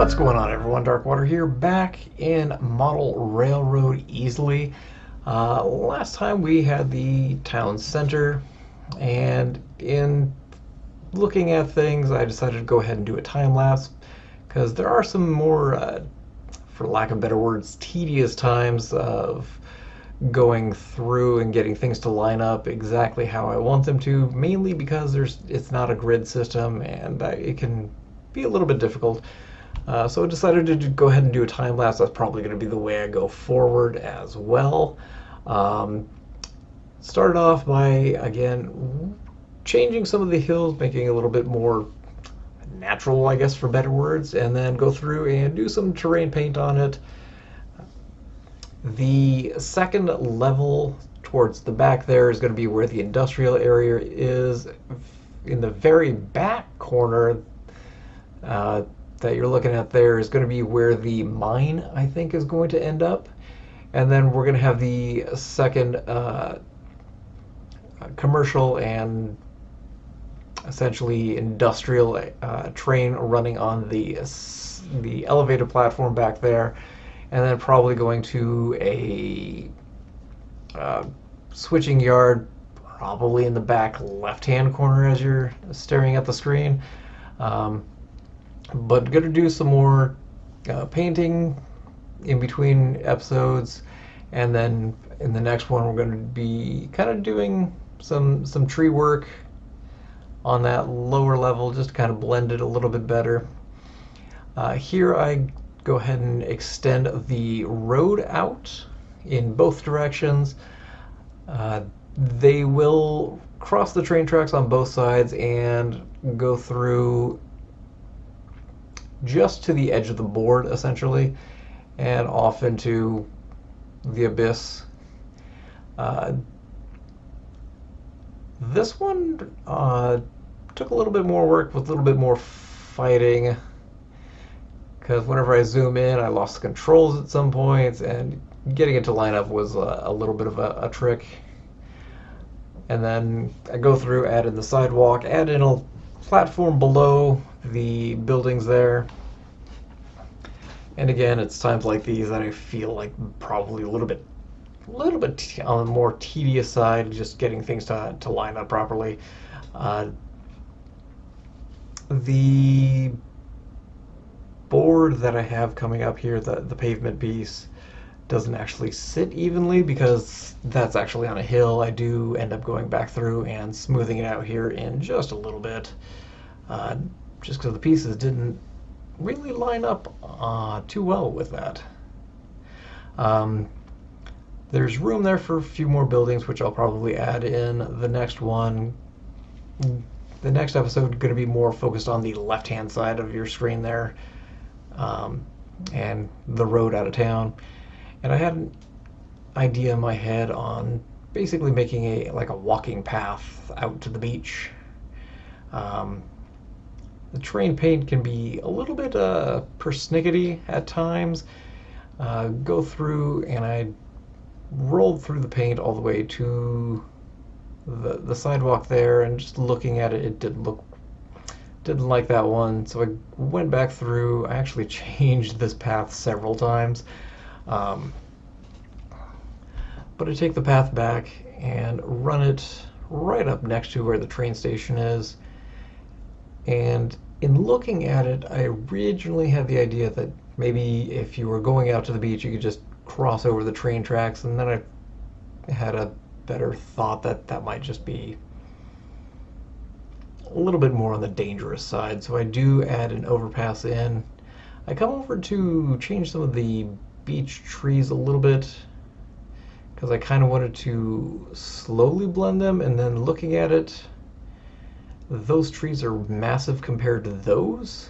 What's going on, everyone? Darkwater here, back in Model Railroad Easily. Last time we had the town center, and in looking at things, I decided to go ahead and do a time lapse because there are some more, for lack of better words, tedious times of going through and getting things to line up exactly how I want them to, mainly because it's not a grid system and it can be a little bit difficult. So I decided to go ahead and do a time lapse. That's probably going to be the way I go forward as well. Um, Started off by, again, changing some of the hills, making it a little bit more natural, I guess, for better words, and then go through and do some terrain paint on it. The second level towards the back there is going to be where the industrial area is. In the very back corner, uh, that you're looking at there is going to be where the mine, I think, is going to end up. And then we're going to have the second commercial and essentially industrial train running on the elevated platform back there, and then probably going to a uh, switching yard, probably in the back left-hand corner as you're staring at the screen. Um, but gonna do some more painting in between episodes, and then in the next one we're going to be kind of doing some tree work on that lower level, just to kind of blend it a little bit better. Here I go ahead and extend the road out in both directions. Uh, they will cross the train tracks on both sides and go through just to the edge of the board, essentially, and off into the abyss. Uh, this one took a little bit more work with a little bit more fighting, because whenever I zoom in, I lost the controls at some points, and getting it to line up was a little bit of a trick. And then I go through, add in the sidewalk, add in a platform below the buildings there. And again, it's times like these that I feel like probably a little bit on the more tedious side, just getting things to line up properly. Uh, the board that I have coming up here, the pavement piece, doesn't actually sit evenly because that's actually on a hill. I do end up going back through and smoothing it out here in just a little bit, just because the pieces didn't really line up too well with that. Um, there's room there for a few more buildings, which I'll probably add in the next one. The next episode going to be more focused on the left-hand side of your screen there, and the road out of town. And I had an idea in my head on basically making a walking path out to the beach. Um, the train paint can be a little bit persnickety at times. Go through, and I rolled through the paint all the way to the sidewalk there, and just looking at it, it didn't like that one, so I went back through. I actually changed this path several times, but I take the path back and run it right up next to where the train station is. And in looking at it, I originally had the idea that maybe if you were going out to the beach, you could just cross over the train tracks, and then I had a better thought that that might just be a little bit more on the dangerous side. So I do add an overpass in. I come over to change some of the beech trees a little bit because I kind of wanted to slowly blend them, and then looking at it, those trees are massive compared to those,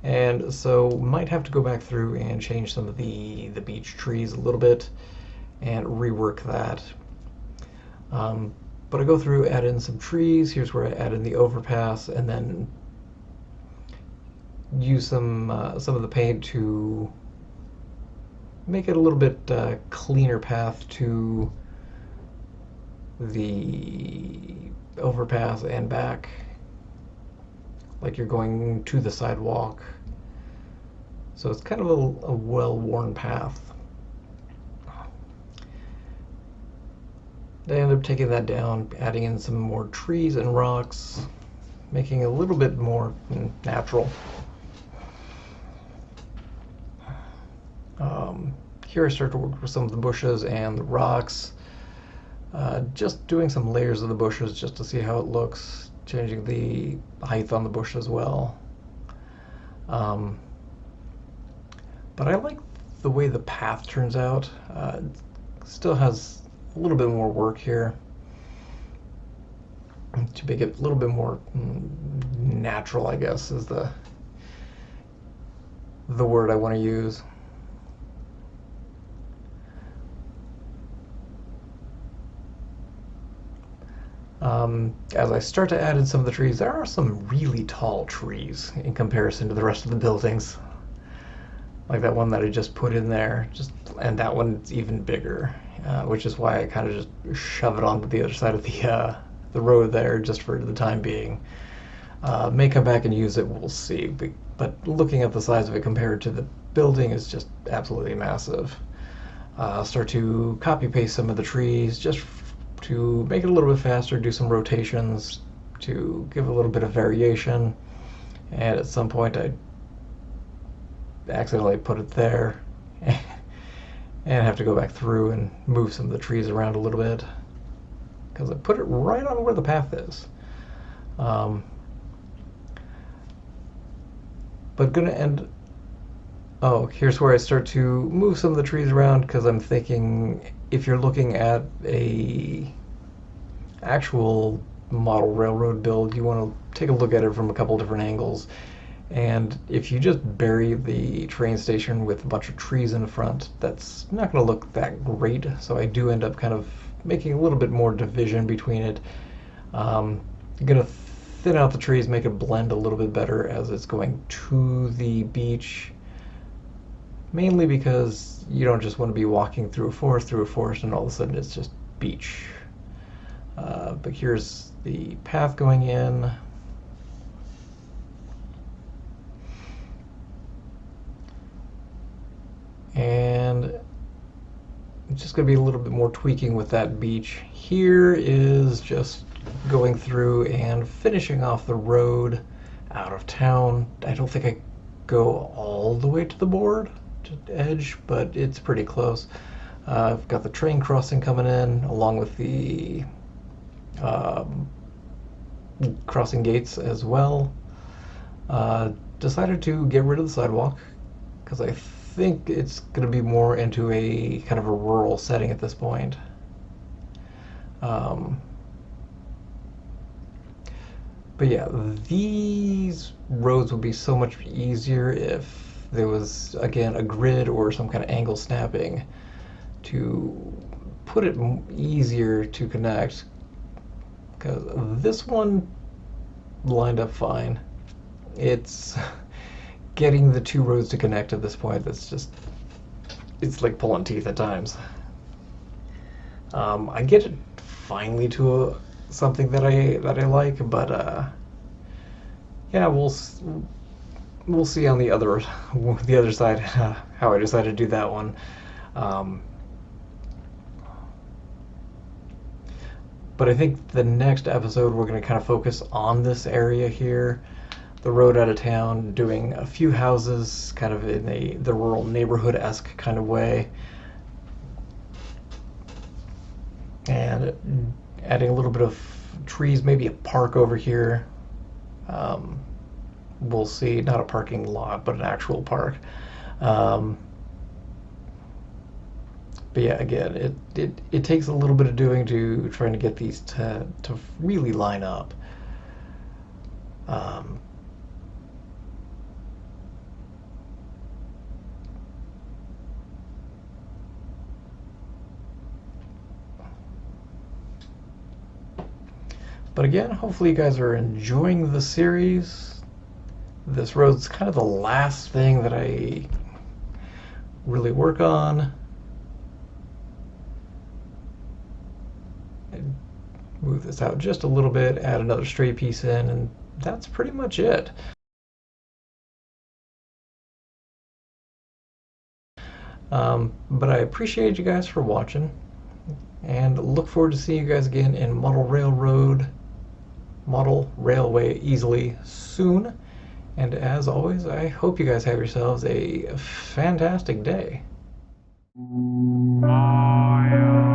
and so might have to go back through and change some of the beech trees a little bit and rework that. But I go through, add in some trees. Here's where I add in the overpass, and then use some of the paint to make it a little bit cleaner path to the overpass and back, like you're going to the sidewalk. So it's kind of a well-worn path. They end up taking that down, adding in some more trees and rocks, making it a little bit more natural. Here I start to work with some of the bushes and the rocks, just doing some layers of the bushes just to see how it looks, changing the height on the bush as well. Um, but I like the way the path turns out. Still has a little bit more work here to make it a little bit more natural, I guess, is the word I want to use. As I start to add in some of the trees, there are some really tall trees in comparison to the rest of the buildings. Like that one that I just put in there, and that one's even bigger, which is why I kind of just shove it onto the other side of the road there, just for the time being. May come back and use it, we'll see. But looking at the size of it compared to the building is just absolutely massive. I'll start to copy paste some of the trees just to make it a little bit faster, do some rotations to give a little bit of variation. And at some point I accidentally put it there and have to go back through and move some of the trees around a little bit because I put it right on where the path is. But gonna end. Oh, here's where I start to move some of the trees around because I'm thinking if you're looking at a actual model railroad build, you want to take a look at it from a couple different angles. And if you just bury the train station with a bunch of trees in the front, that's not going to look that great. So I do end up kind of making a little bit more division between it. I'm going to thin out the trees, make it blend a little bit better as it's going to the beach. Mainly because you don't just want to be walking through a forest, and all of a sudden it's just beach. But here's the path going in. And it's just going to be a little bit more tweaking with that beach. Here is just going through and finishing off the road out of town. I don't think I go all the way to the board, to edge, but it's pretty close. I've got the train crossing coming in along with the crossing gates as well. Decided to get rid of the sidewalk because I think it's going to be more into a kind of a rural setting at this point. But yeah, these roads would be so much easier if there was, again, a grid or some kind of angle snapping to put it easier to connect. Because this one lined up fine. It's getting the two roads to connect at this point that's just, it's like pulling teeth at times. I get it finally to something that I like, but yeah, we'll see on the other side how I decide to do that one. But I think the next episode we're going to kind of focus on this area here, the road out of town, doing a few houses kind of in the rural neighborhood-esque kind of way, and adding a little bit of trees, maybe a park over here. We'll see, not a parking lot, but an actual park. But yeah, again, it takes a little bit of doing to trying to get these to really line up. But again, hopefully you guys are enjoying the series. This road's kind of the last thing that I really work on. Move this out just a little bit, add another straight piece in, and that's pretty much it. But I appreciate you guys for watching, and look forward to seeing you guys again in Model Railway Easily soon. And as always, I hope you guys have yourselves a fantastic day. Bye.